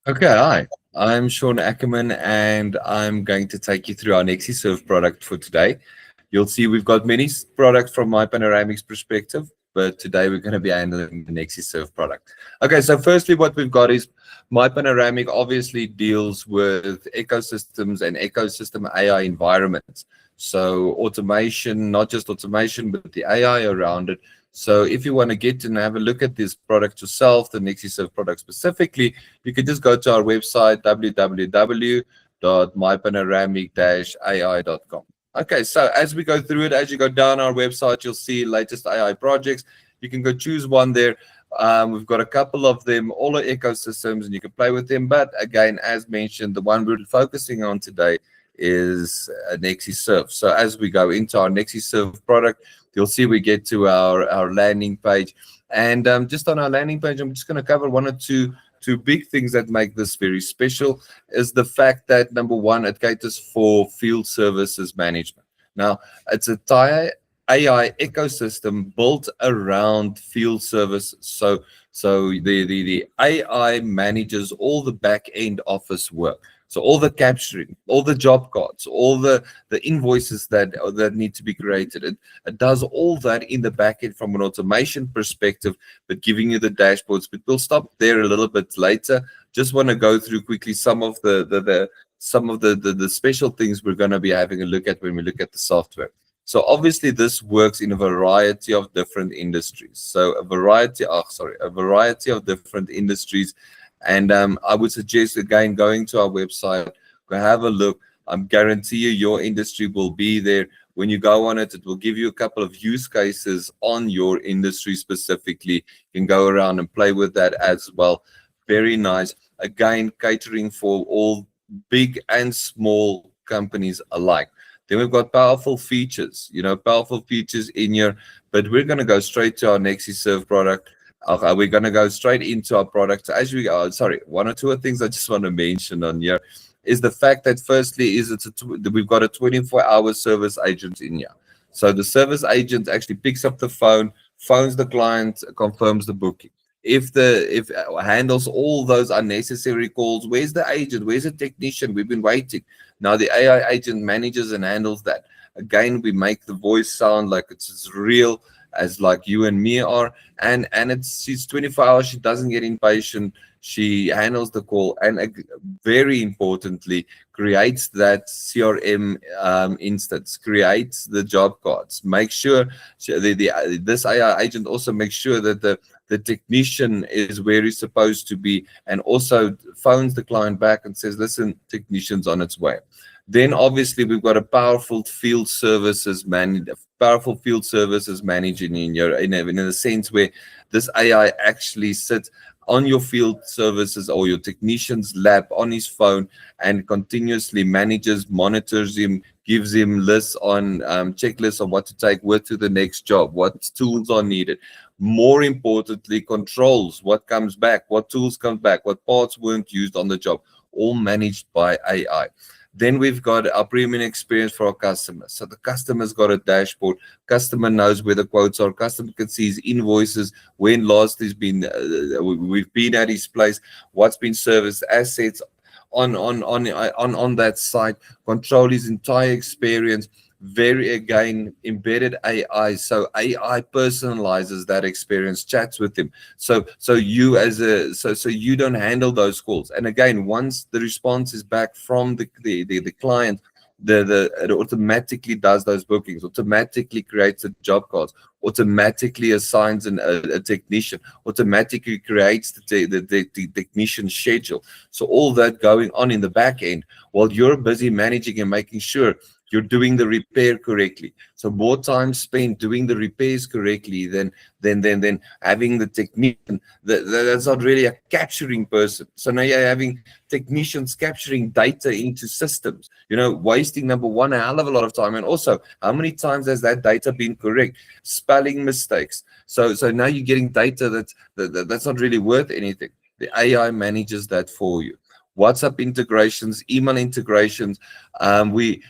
Okay, hi. I'm Sean Ackerman, and I'm going to take you through our NexiServe product for today. You'll see we've got many products from my Panoramics perspective, but today we're going to be handling the NexiServe product. Okay, so firstly, what we've got is my Panoramic obviously deals with ecosystems and ecosystem AI environments. So automation, not just automation, but the AI around it. So if you want to get and have a look at this product yourself, the NexiServe product specifically, you can just go to our website, www.mypanoramic-ai.com. Okay, so as we go through it, as you go down our website, you'll see latest AI projects. You can go choose one there. We've got a couple of them, all are ecosystems, and you can play with them. But again, as mentioned, the one we're focusing on today is NexiServe. So as we go into our NexiServe product, you'll see we get to our landing page. And just on our landing page, I'm just going to cover one or two big things that make this very special is the fact that number one, it caters for field services management. Now, it's a entire AI ecosystem built around field services. So the AI manages all the back end office work. So all the capturing, all the job cards, all the invoices that need to be created. It does all that in the back end from an automation perspective, but giving you the dashboards. But we'll stop there a little bit later. Just want to go through quickly some of the special things we're going to be having a look at when we look at the software. So obviously this works in a variety of different industries. So a variety of different industries. And I would suggest again going to our website, go have a look. I guarantee you your industry will be there. When you go on it, it will give you a couple of use cases on your industry specifically. You can go around and play with that as well. Very nice. Again, catering for all big and small companies alike. Then we've got powerful features in here, but we're going to go straight to our NexiServe product. We're going to go straight into our product. As we are, sorry, one or two things I just want to mention on here is the fact that firstly is we've got a 24-hour service agent in here. So the service agent actually picks up the phone, phones the client, confirms the booking. If handles all those unnecessary calls, where's the agent? Where's the technician? We've been waiting. Now the AI agent manages and handles that. Again, we make the voice sound like it's as real as like you and me are, and she's 24 hours. She doesn't get impatient. She handles the call, and very importantly, creates that CRM instance, creates the job cards. Make sure this AI agent also makes sure that the technician is where he's supposed to be, and also phones the client back and says, "Listen, technician's on its way." Then obviously we've got a powerful field services managing in your in a sense where this AI actually sits on your field services or your technician's lap on his phone and continuously manages, monitors him, gives him lists on checklists on what to take with to the next job, what tools are needed. More importantly, controls what comes back, what tools come back, what parts weren't used on the job, all managed by AI. Then we've got our premium experience for our customers. So the customer's got a dashboard. Customer knows where the quotes are. Customer can see his invoices, when last we've been at his place, what's been serviced, assets on that site. Control his entire experience. Very again embedded AI, so AI personalizes that experience, chats with him, so you don't handle those calls. And again, once the response is back from the client, it automatically does those bookings, automatically creates the job cards, automatically assigns a technician, automatically creates the technician schedule. So all that going on in the back end while you're busy managing and making sure you're doing the repair correctly. So more time spent doing the repairs correctly than having the technician. That's not really a capturing person. So now you're having technicians capturing data into systems, wasting number one, a hell of a lot of time. And also, how many times has that data been correct? Spelling mistakes. So now you're getting data that's not really worth anything. The AI manages that for you. WhatsApp integrations, email integrations. We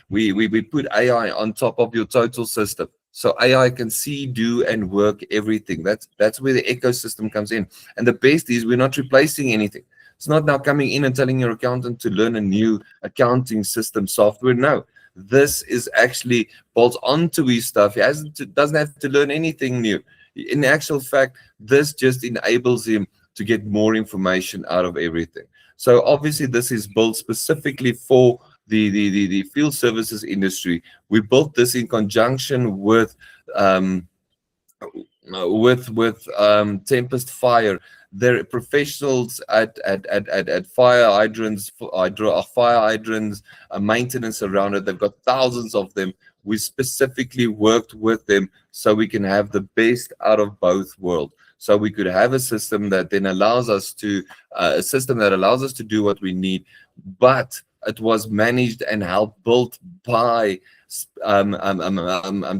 put AI on top of your total system. So AI can see, do, and work everything. That's where the ecosystem comes in. And the best is we're not replacing anything. It's not now coming in and telling your accountant to learn a new accounting system software. No, this is actually bolts onto his stuff. He doesn't have to learn anything new. In actual fact, this just enables him to get more information out of everything. So obviously, this is built specifically for the field services industry. We built this in conjunction um, with Tempest Fire. They're professionals at fire hydrants, fire hydrants, maintenance around it. They've got thousands of them. We specifically worked with them so we can have the best out of both worlds. So we could have a system that then allows us to do what we need, but it was managed and helped built by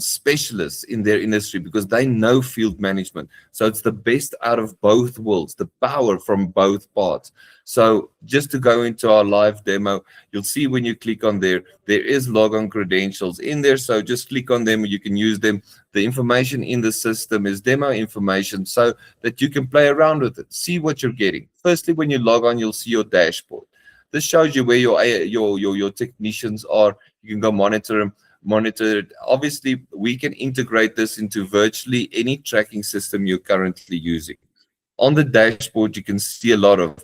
specialists in their industry because they know field management. So it's the best out of both worlds, the power from both parts. So just to go into our live demo, you'll see when you click on there is logon credentials in there. So just click on them, you can use them. The information in the system is demo information so that you can play around with it, see what you're getting. Firstly, when you log on, you'll see your dashboard. This shows you where your technicians are. You can go monitor them, monitor it. Obviously, we can integrate this into virtually any tracking system you're currently using. On the dashboard, you can see a lot of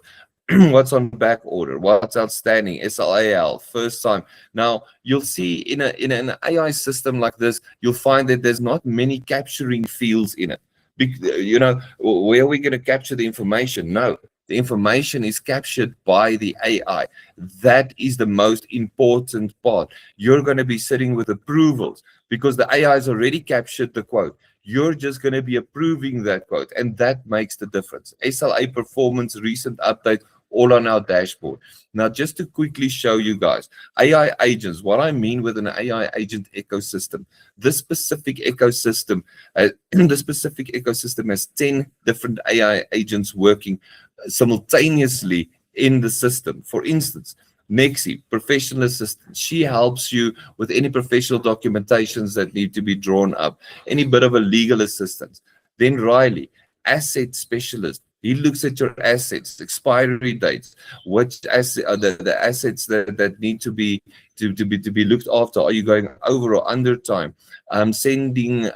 what's on back order, what's outstanding, SLAL, first time. Now, you'll see in an AI system like this, you'll find that there's not many capturing fields in it. Where are we going to capture the information? No, the information is captured by the AI. That is the most important part. You're going to be sitting with approvals because the AI has already captured the quote. You're just going to be approving that quote, and that makes the difference. SLA performance, recent update, all on our dashboard. Now, just to quickly show you guys, AI agents, what I mean with an AI agent ecosystem, this specific ecosystem has 10 different AI agents working simultaneously in the system. For instance, Nexi, professional assistant, she helps you with any professional documentations that need to be drawn up, any bit of a legal assistance. Then Riley, asset specialist, he looks at your assets, expiry dates, which asset are the assets that need to be looked after. Are you going over or under time? Sending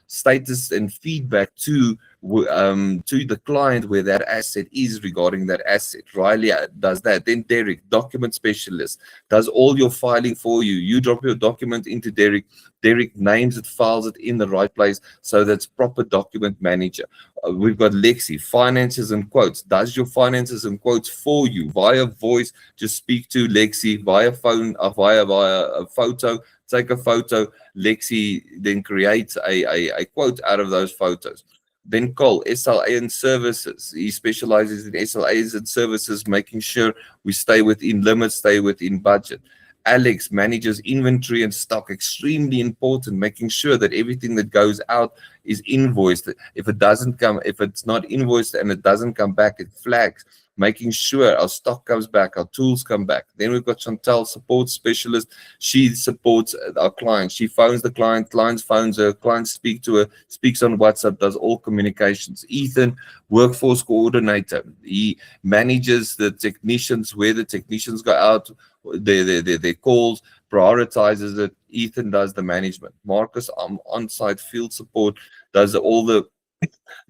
status and feedback to the client where that asset is regarding that asset. Riley does that. Then Derek, document specialist, does all your filing for you. You drop your document into Derek. Derek names it, files it in the right place, so that's proper document manager. We've got Lexi, finances and quotes, does your finances and quotes for you via voice. Just speak to Lexi via phone, via a photo. Take a photo. Lexi then creates a quote out of those photos. Then Cole, SLA and services. He specializes in SLAs and services, making sure we stay within limits, stay within budget. Alex manages inventory and stock, extremely important, making sure that everything that goes out is invoiced. If it's not invoiced and it doesn't come back, it flags, making sure our stock comes back, our tools come back. Then we've got Chantal, support specialist. She supports our clients. She phones the client, clients phones her, clients speak to her, speaks on WhatsApp, does all communications. Ethan, workforce coordinator. He manages the technicians, where the technicians go out, their calls, prioritizes it. Ethan does the management. Marcus, on-site field support, does all the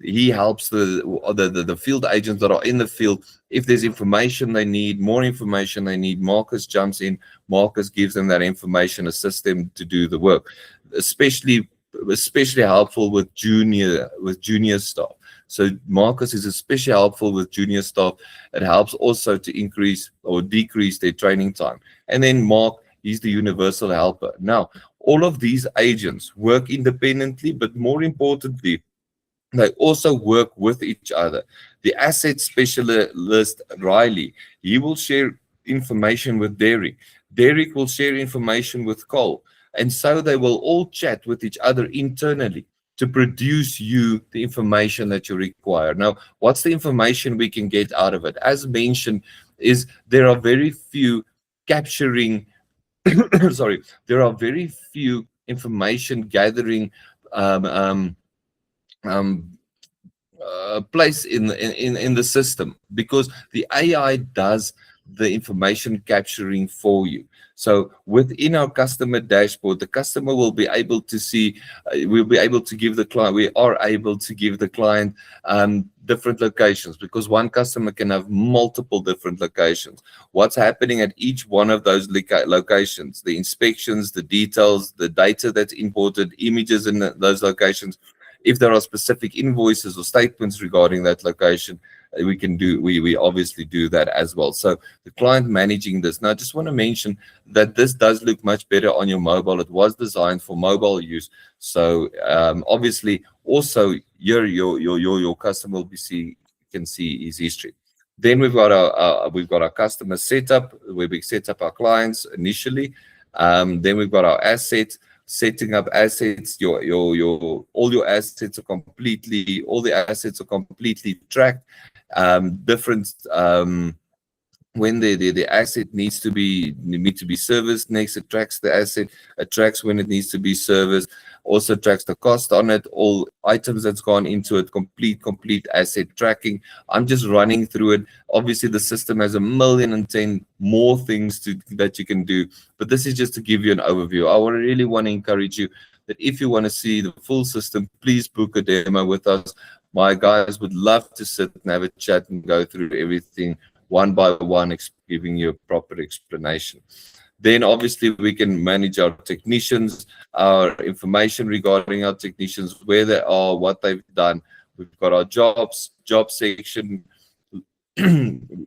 he helps the field agents that are in the field. If there's information they need, more information they need, Marcus jumps in. Marcus gives them that information, assists them to do the work. Especially helpful with junior staff. So Marcus is especially helpful with junior staff. It helps also to increase or decrease their training time. And then Mark, he's the universal helper. Now, all of these agents work independently, but more importantly, they also work with each other. The asset specialist, Riley, he will share information with Derek. Derek will share information with Cole. And so they will all chat with each other internally to produce you the information that you require. Now, what's the information we can get out of it? As mentioned, is there are very few capturing, sorry, there are very few information gathering um, place in the system, because the AI does the information capturing for you. So within our customer dashboard, the customer will be able to see, we'll be able to give the client, we are able to give the client different locations, because one customer can have multiple different locations. What's happening at each one of those locations, the inspections, the details, the data that's imported, images in those locations. If there are specific invoices or statements regarding that location, we obviously do that as well. So the client managing this. Now, I just want to mention that this does look much better on your mobile. It was designed for mobile use. So obviously, also your customer will can see his history. Then we've got our customer setup, where we set up our clients initially. Then we've got our assets, setting up assets. All your assets are completely, all the assets are completely tracked. Different when the asset needs to be serviced. Next, it tracks the asset. It tracks when it needs to be serviced. Also tracks the cost on it, all items that's gone into it. Complete asset tracking. I'm just running through it. Obviously, the system has 1,010,000 more things that you can do, but this is just to give you an overview. I really want to encourage you that if you want to see the full system, please book a demo with us. My guys would love to sit and have a chat and go through everything one by one, giving you a proper explanation. Then obviously we can manage our technicians, our information regarding our technicians, where they are, what they've done. We've got our job section. We've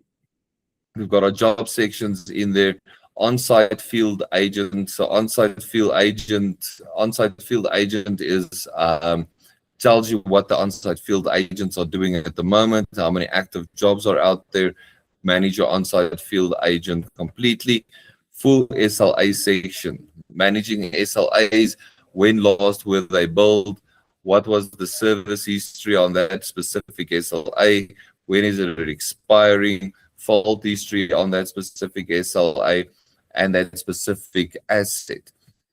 got our job sections in there. On-site field agent. So on-site field agent is tells you what the on-site field agents are doing at the moment, how many active jobs are out there. Manage your on-site field agent completely. Full SLA section, managing SLAs, when last were they billed, what was the service history on that specific SLA, when is it expiring, fault history on that specific SLA and that specific asset.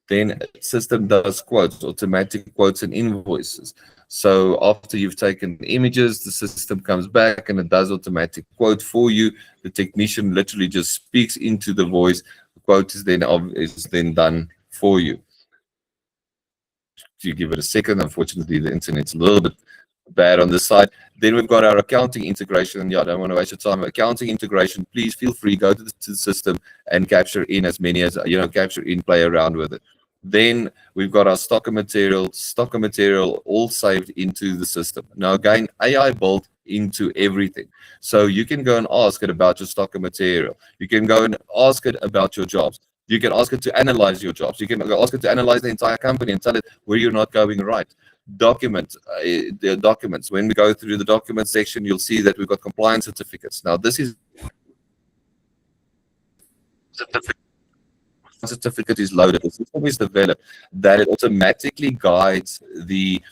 Then system does quotes, automatic quotes and invoices. So after you've taken images, the system comes back and it does automatic quote for you. The technician literally just speaks into the voice. The quote is then done for you. You give it a second. Unfortunately, the internet's a little bit bad on this side. Then we've got our accounting integration. And yeah, I don't want to waste your time. Accounting integration, please feel free, go to the system and capture in as many as, capture in, play around with it. Then we've got our stock of material all saved into the system. Now again, AI built into everything. So you can go and ask it about your stock of material. You can go and ask it about your jobs. You can ask it to analyze your jobs. You can ask it to analyze the entire company and tell it where you're not going right. The documents. When we go through the document section, you'll see that we've got compliance certificates. Now this is certificate is loaded. The system is developed that it automatically guides the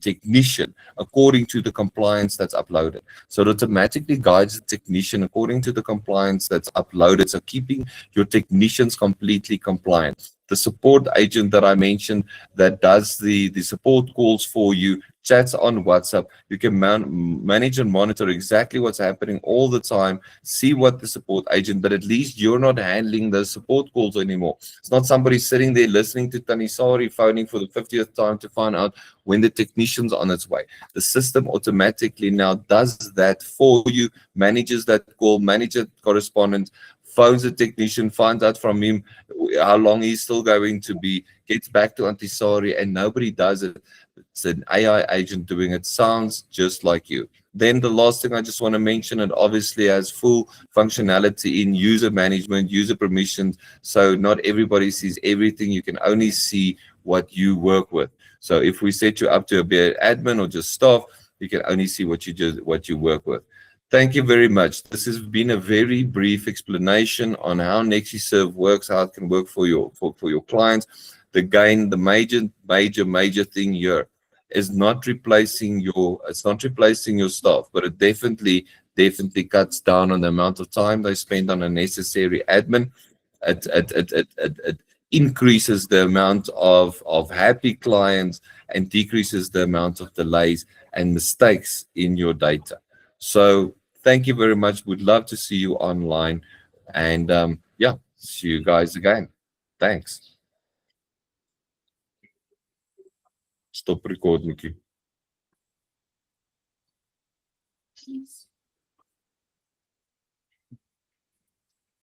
technician according to the compliance that's uploaded. So it automatically guides the technician according to the compliance that's uploaded. So keeping your technicians completely compliant. The support agent that I mentioned that does the support calls for you, chats on WhatsApp. You can manage and monitor exactly what's happening all the time. See what the support agent, but at least you're not handling those support calls anymore. It's not somebody sitting there listening to Tanisari phoning for the 50th time to find out when the technician's on its way. The system automatically now does that for you, manages that call, manages correspondence, phones the technician, finds out from him how long he's still going to be, gets back to Antisari, and nobody does it. It's an AI agent doing it. Sounds just like you. Then the last thing I just want to mention, it obviously has full functionality in user management, user permissions. So not everybody sees everything. You can only see what you work with. So if we set you up to be an admin or just staff, you can only see what you work with. Thank you very much. This has been a very brief explanation on how NexiServe works, how it can work for your clients. The major thing here is not replacing your staff, but it definitely cuts down on the amount of time they spend on unnecessary admin. It increases the amount of happy clients and decreases the amount of delays and mistakes in your data. So thank you very much. Would love to see you online. And yeah, see you guys again. Thanks. Stop recording.